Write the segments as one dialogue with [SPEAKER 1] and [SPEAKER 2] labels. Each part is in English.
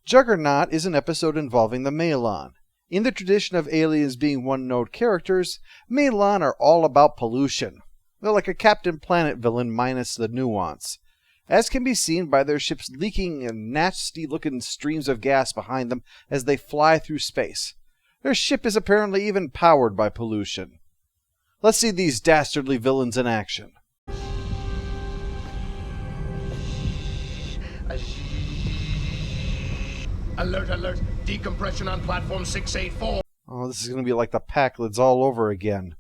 [SPEAKER 1] Juggernaut is an episode involving the Malon. In the tradition of aliens being one-note characters, Malon are all about pollution. They're like a Captain Planet villain minus the nuance, as can be seen by their ships leaking nasty-looking streams of gas behind them as they fly through space. Their ship is apparently even powered by pollution. Let's see these dastardly villains in action.
[SPEAKER 2] Alert, alert! Decompression on platform 684!
[SPEAKER 1] Oh, this is going to be like the Packlids all over again.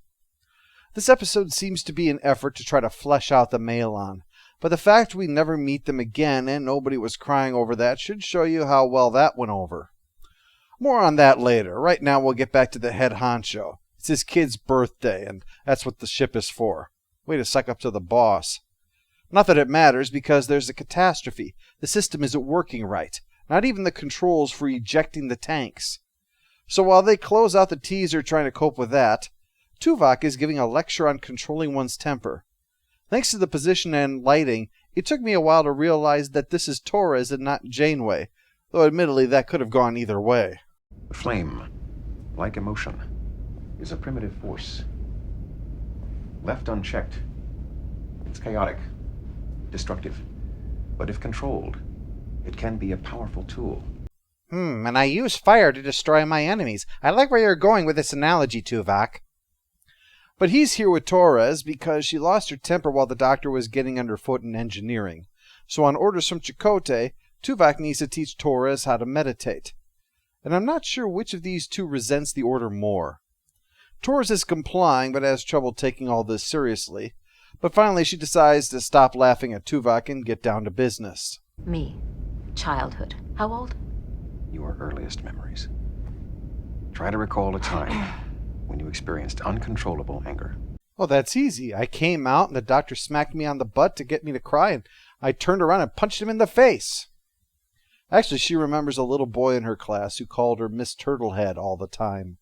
[SPEAKER 1] This episode seems to be an effort to try to flesh out the Malon, but the fact we never meet them again and nobody was crying over that should show you how well that went over. More on that later. Right now we'll get back to the head honcho. It's his kid's birthday, and that's what the ship is for. Way to suck up to the boss. Not that it matters, because there's a catastrophe. The system isn't working right. Not even the controls for ejecting the tanks. So while they close out the teaser trying to cope with that, Tuvok is giving a lecture on controlling one's temper. Thanks to the position and lighting, it took me a while to realize that this is Torres and not Janeway, though admittedly that could have gone either way.
[SPEAKER 3] Flame, like emotion, is a primitive force. Left unchecked, it's chaotic, destructive. But if controlled, it can be a powerful tool.
[SPEAKER 1] And I use fire to destroy my enemies. I like where you're going with this analogy, Tuvok. But he's here with Torres because she lost her temper while the doctor was getting underfoot in engineering. So on orders from Chakotay, Tuvok needs to teach Torres how to meditate. And I'm not sure which of these two resents the order more. Torres is complying, but has trouble taking all this seriously. But finally she decides to stop laughing at Tuvok and get down to business.
[SPEAKER 4] Me. Childhood. How old?
[SPEAKER 3] Your earliest memories. Try to recall a time when you experienced uncontrollable anger.
[SPEAKER 1] Oh, that's easy. I came out and the doctor smacked me on the butt to get me to cry, and I turned around and punched him in the face. Actually, she remembers a little boy in her class who called her Miss Turtlehead all the time.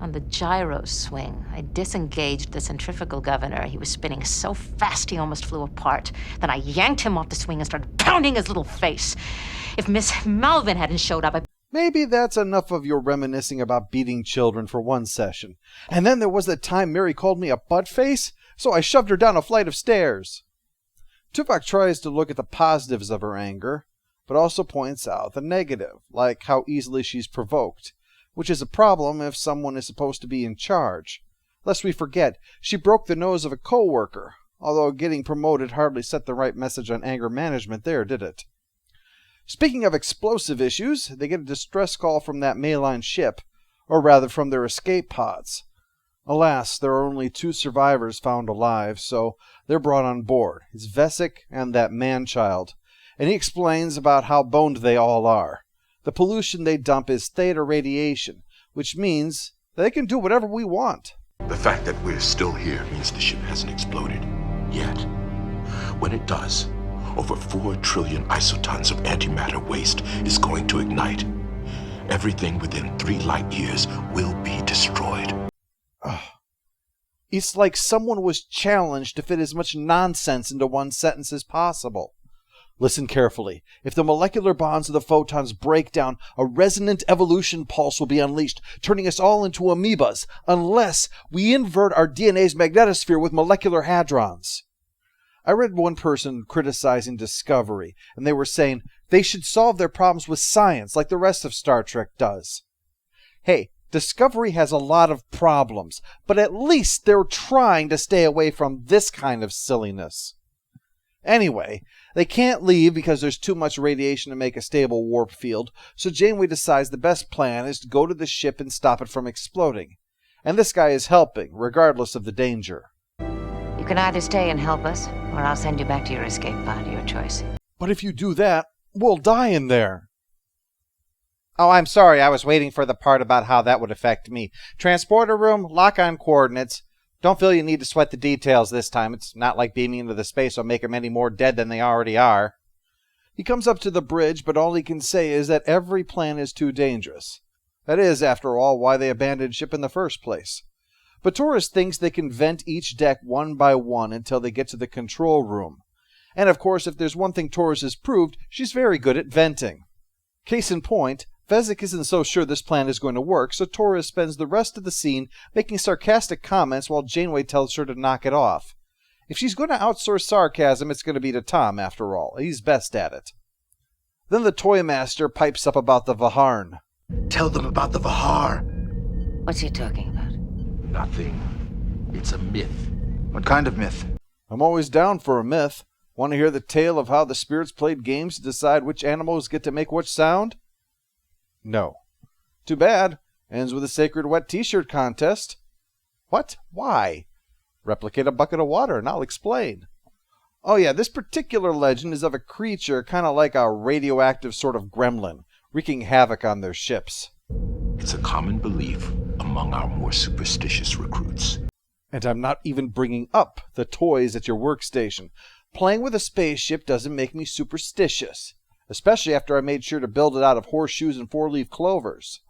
[SPEAKER 4] On the gyro swing, I disengaged the centrifugal governor. He was spinning so fast he almost flew apart. Then I yanked him off the swing and started pounding his little face. If Miss Melvin hadn't showed up,
[SPEAKER 1] Maybe that's enough of your reminiscing about beating children for one session. And then there was that time Mary called me a butt-face, so I shoved her down a flight of stairs. Tuvok tries to look at the positives of her anger, but also points out the negative, like how easily she's provoked, which is a problem if someone is supposed to be in charge. Lest we forget, she broke the nose of a co-worker, although getting promoted hardly set the right message on anger management there, did it? Speaking of explosive issues, they get a distress call from that Malon ship, or rather from their escape pods. Alas, there are only 2 survivors found alive, so they're brought on board. It's Vesic and that man-child, and he explains about how boned they all are. The pollution they dump is theta radiation, which means they can do whatever we want.
[SPEAKER 5] The fact that we're still here means the ship hasn't exploded yet. When it does, over 4 trillion isotons of antimatter waste is going to ignite. Everything within 3 light years will be destroyed.
[SPEAKER 1] It's like someone was challenged to fit as much nonsense into one sentence as possible. Listen carefully. If the molecular bonds of the photons break down, a resonant evolution pulse will be unleashed, turning us all into amoebas, unless we invert our DNA's magnetosphere with molecular hadrons. I read one person criticizing Discovery, and they were saying they should solve their problems with science like the rest of Star Trek does. Hey, Discovery has a lot of problems, but at least they're trying to stay away from this kind of silliness. Anyway, they can't leave because there's too much radiation to make a stable warp field, so Janeway decides the best plan is to go to the ship and stop it from exploding. And this guy is helping, regardless of the danger.
[SPEAKER 4] you can either stay and help us, or I'll send you back to your escape pod, your choice.
[SPEAKER 1] But if you do that, we'll die in there. Oh, I'm sorry, I was waiting for the part about how that would affect me. Transporter room, lock on coordinates. Don't feel you need to sweat the details this time. It's not like beaming into the space will make them any more dead than they already are. He comes up to the bridge, but all he can say is that every plan is too dangerous. That is, after all, why they abandoned ship in the first place. But Torres thinks they can vent each deck one by one until they get to the control room. And of course, if there's one thing Torres has proved, she's very good at venting. Case in point, Fezzik isn't so sure this plan is going to work, so Torres spends the rest of the scene making sarcastic comments while Janeway tells her to knock it off. If she's going to outsource sarcasm, it's going to be to Tom, after all. He's best at it. Then the Toy Master pipes up about the Vaharn.
[SPEAKER 2] Tell them about the Vahar.
[SPEAKER 4] What's he talking about?
[SPEAKER 5] Nothing. It's a myth.
[SPEAKER 6] What kind of myth?
[SPEAKER 1] I'm always down for a myth. Want to hear the tale of how the spirits played games to decide which animals get to make which sound? No. Too bad. Ends with a sacred wet t-shirt contest. What? Why? Replicate a bucket of water and I'll explain. Oh yeah, this particular legend is of a creature kind of like a radioactive sort of gremlin, wreaking havoc on their ships.
[SPEAKER 5] It's a common belief among our more superstitious recruits.
[SPEAKER 1] And I'm not even bringing up the toys at your workstation. Playing with a spaceship doesn't make me superstitious, especially after I made sure to build it out of horseshoes and four-leaf clovers.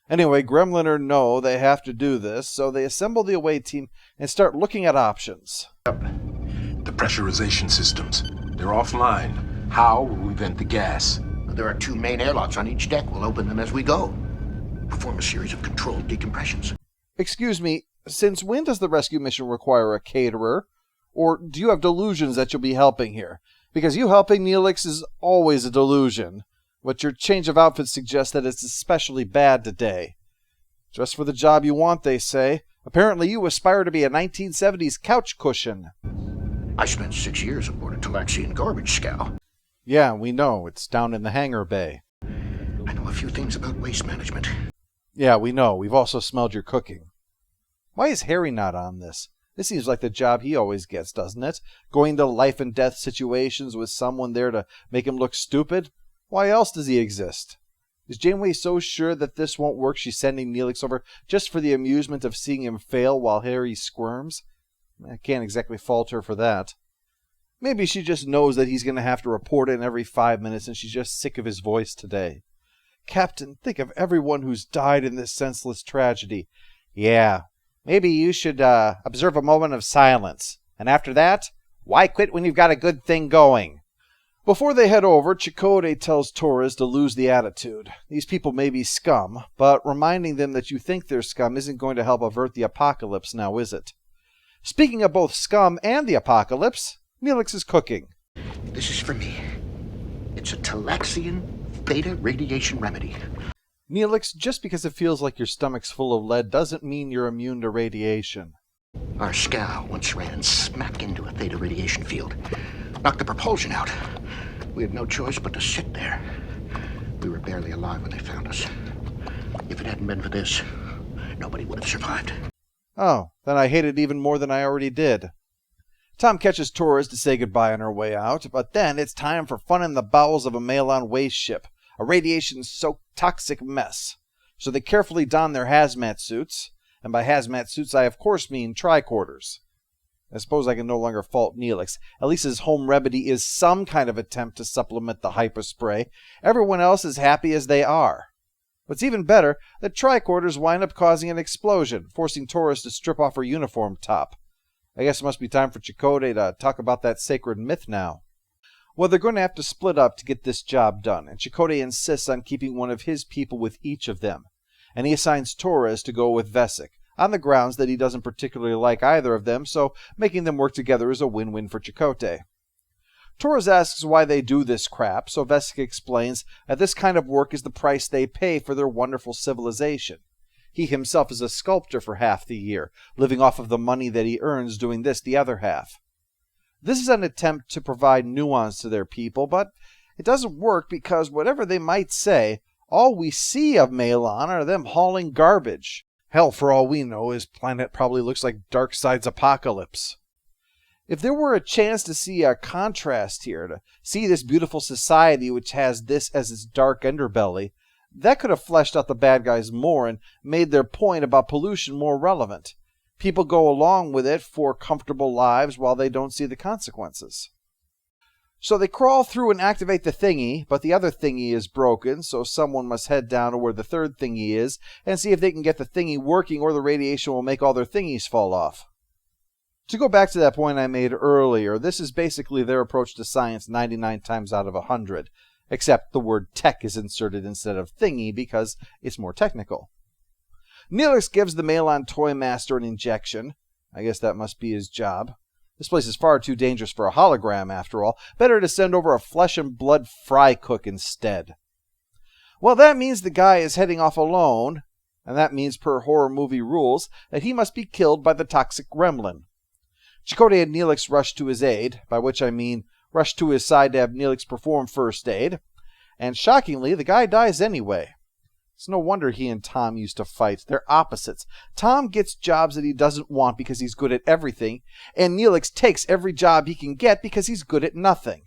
[SPEAKER 1] Anyway, gremlin or no, they have to do this, so they assemble the away team and start looking at options.
[SPEAKER 5] The pressurization systems, they're offline. How will we vent the gas?
[SPEAKER 2] There are 2 main airlocks on each deck. We'll open them as we go. Perform a series of controlled decompressions.
[SPEAKER 1] Excuse me, since when does the rescue mission require a caterer? Or do you have delusions that you'll be helping here? Because you helping Neelix is always a delusion. But your change of outfit suggests that it's especially bad today. Just for the job you want, they say. Apparently you aspire to be a 1970s couch cushion.
[SPEAKER 2] I spent 6 years aboard a Talaxian garbage scow.
[SPEAKER 1] Yeah, we know. It's down in the hangar bay.
[SPEAKER 2] I know a few things about waste management.
[SPEAKER 1] Yeah, we know. We've also smelled your cooking. Why is Harry not on this? This seems like the job he always gets, doesn't it? Going to life and death situations with someone there to make him look stupid? Why else does he exist? Is Janeway so sure that this won't work she's sending Neelix over just for the amusement of seeing him fail while Harry squirms? I can't exactly fault her for that. Maybe she just knows that he's going to have to report in every 5 minutes and she's just sick of his voice today. Captain, think of everyone who's died in this senseless tragedy. Yeah, maybe you should observe a moment of silence. And after that, why quit when you've got a good thing going? Before they head over, Chakotay tells Torres to lose the attitude. These people may be scum, but reminding them that you think they're scum isn't going to help avert the apocalypse now, is it? Speaking of both scum and the apocalypse, Neelix is cooking.
[SPEAKER 2] This is for me. It's a Talaxian beta radiation remedy.
[SPEAKER 1] Neelix, just because it feels like your stomach's full of lead doesn't mean you're immune to radiation.
[SPEAKER 2] Our scow once ran smack into a theta radiation field. Knocked the propulsion out. We had no choice but to sit there. We were barely alive when they found us. If it hadn't been for this, nobody would have survived.
[SPEAKER 1] Oh, then I hate it even more than I already did. Tom catches Torres to say goodbye on her way out, but then it's time for fun in the bowels of a Malon waste ship, a radiation-soaked toxic mess. So they carefully don their hazmat suits, and by hazmat suits I of course mean tricorders. I suppose I can no longer fault Neelix. At least his home remedy is some kind of attempt to supplement the hypospray. Everyone else is happy as they are. What's even better, the tricorders wind up causing an explosion, forcing Torres to strip off her uniform top. I guess it must be time for Chakotay to talk about that sacred myth now. Well, they're going to have to split up to get this job done, and Chakotay insists on keeping one of his people with each of them. And he assigns Torres to go with Vesic, on the grounds that he doesn't particularly like either of them, so making them work together is a win-win for Chakotay. Torres asks why they do this crap, so Vesic explains that this kind of work is the price they pay for their wonderful civilization. He himself is a sculptor for half the year, living off of the money that he earns doing this the other half. This is an attempt to provide nuance to their people, but it doesn't work because whatever they might say, all we see of Malon are them hauling garbage. Hell, for all we know, his planet probably looks like Darkseid's apocalypse. If there were a chance to see a contrast here, to see this beautiful society which has this as its dark underbelly, that could have fleshed out the bad guys more and made their point about pollution more relevant. People go along with it for comfortable lives while they don't see the consequences. So they crawl through and activate the thingy, but the other thingy is broken, so someone must head down to where the third thingy is and see if they can get the thingy working or the radiation will make all their thingies fall off. To go back to that point I made earlier, this is basically their approach to science 99 times out of 100, Except the word tech is inserted instead of thingy because it's more technical. Neelix gives the Malon toy master an injection. I guess that must be his job. This place is far too dangerous for a hologram, after all. Better to send over a flesh and blood fry cook instead. Well, that means the guy is heading off alone, and that means, per horror movie rules, that he must be killed by the toxic gremlin. Chakotay and Neelix rush to his aid, by which I mean rush to his side to have Neelix perform first aid, and shockingly, the guy dies anyway. It's no wonder he and Tom used to fight. They're opposites. Tom gets jobs that he doesn't want because he's good at everything, and Neelix takes every job he can get because he's good at nothing.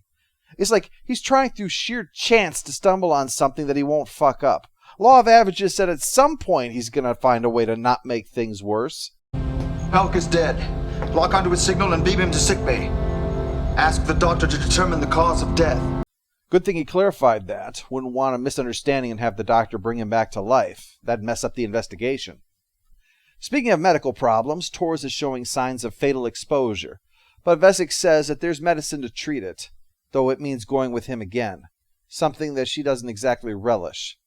[SPEAKER 1] It's like he's trying through sheer chance to stumble on something that he won't fuck up. Law of averages said at some point he's going to find a way to not make things worse.
[SPEAKER 6] Hulk is dead. Lock onto his signal and beam him to sickbay. Ask the doctor to determine the cause of death.
[SPEAKER 1] Good thing he clarified that. Wouldn't want a misunderstanding and have the doctor bring him back to life. That'd mess up the investigation. Speaking of medical problems, Torres is showing signs of fatal exposure, but Vesic says that there's medicine to treat it, though it means going with him again, something that she doesn't exactly relish.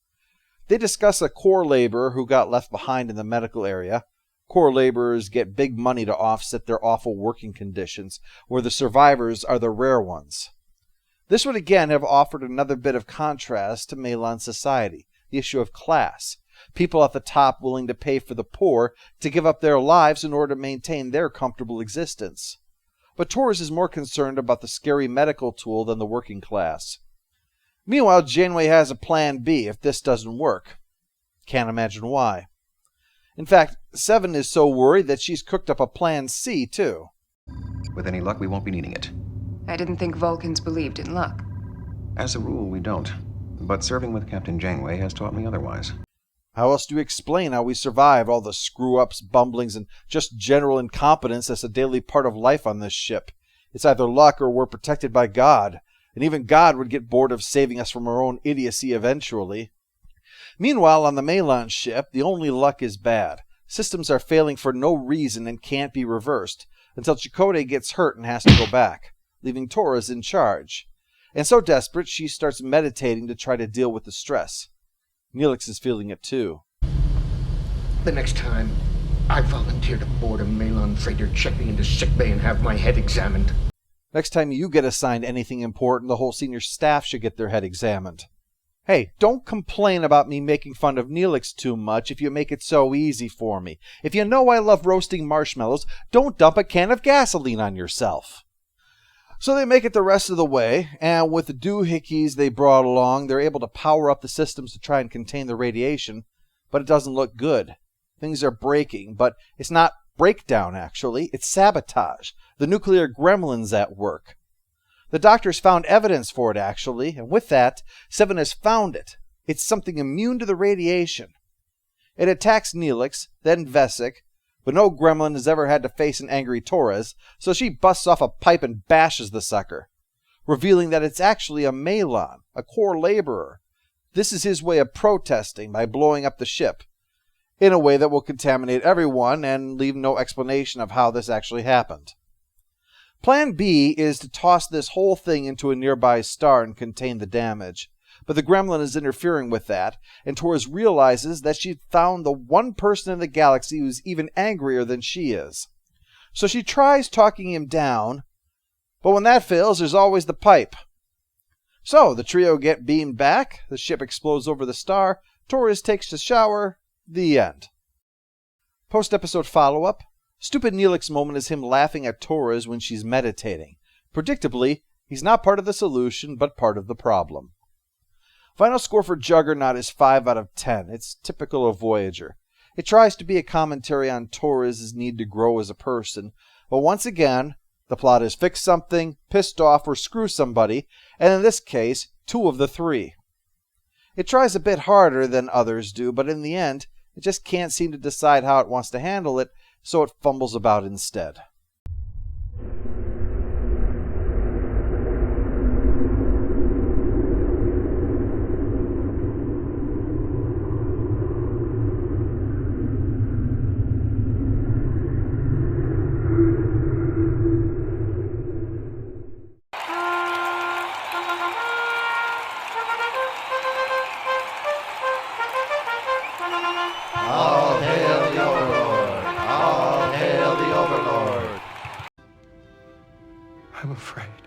[SPEAKER 1] They discuss a core laborer who got left behind in the medical area. Core laborers get big money to offset their awful working conditions, where the survivors are the rare ones. This would again have offered another bit of contrast to Malon society, the issue of class. People at the top willing to pay for the poor to give up their lives in order to maintain their comfortable existence. But Torres is more concerned about the scary medical tool than the working class. Meanwhile, Janeway has a plan B if this doesn't work. Can't imagine why. In fact, Seven is so worried that she's cooked up a plan C, too.
[SPEAKER 3] With any luck, we won't be needing it.
[SPEAKER 7] I didn't think Vulcans believed in luck.
[SPEAKER 3] As a rule, we don't. But serving with Captain Janeway has taught me otherwise.
[SPEAKER 1] How else do you explain how we survived all the screw-ups, bumblings, and just general incompetence that's a daily part of life on this ship? It's either luck or we're protected by God, and even God would get bored of saving us from our own idiocy eventually. Meanwhile, on the Malon ship, the only luck is bad. Systems are failing for no reason and can't be reversed, until Chakotay gets hurt and has to go back, leaving Torres in charge. And so desperate, she starts meditating to try to deal with the stress. Neelix is feeling it too.
[SPEAKER 2] The next time, I volunteer to board a Malon freighter, check me into sickbay, and have my head examined.
[SPEAKER 1] Next time you get assigned anything important, the whole senior staff should get their head examined. Hey, don't complain about me making fun of Neelix too much if you make it so easy for me. If you know I love roasting marshmallows, don't dump a can of gasoline on yourself. So they make it the rest of the way, and with the doohickeys they brought along, they're able to power up the systems to try and contain the radiation, but it doesn't look good. Things are breaking, but it's not breakdown, actually. It's sabotage. The nuclear gremlin's at work. The doctors found evidence for it, actually, and with that, Seven has found it. It's something immune to the radiation. It attacks Neelix, then Vesic, but no gremlin has ever had to face an angry Torres, so she busts off a pipe and bashes the sucker, revealing that it's actually a Malon, a core laborer. This is his way of protesting by blowing up the ship, in a way that will contaminate everyone and leave no explanation of how this actually happened. Plan B is to toss this whole thing into a nearby star and contain the damage. But the gremlin is interfering with that, and Torres realizes that she'd found the one person in the galaxy who's even angrier than she is. So she tries talking him down, but when that fails, there's always the pipe. So the trio get beamed back, the ship explodes over the star, Torres takes a shower, the end. Post-episode follow-up. Stupid Neelix moment is him laughing at Torres when she's meditating. Predictably, he's not part of the solution, but part of the problem. Final score for Juggernaut is 5 out of 10. It's typical of Voyager. It tries to be a commentary on Torres' need to grow as a person, but once again, the plot is fix something, pissed off, or screw somebody, and in this case, 2 of the 3. It tries a bit harder than others do, but in the end, it just can't seem to decide how it wants to handle it, so it fumbles about instead. All hail the Overlord! All hail the Overlord!
[SPEAKER 3] I'm afraid.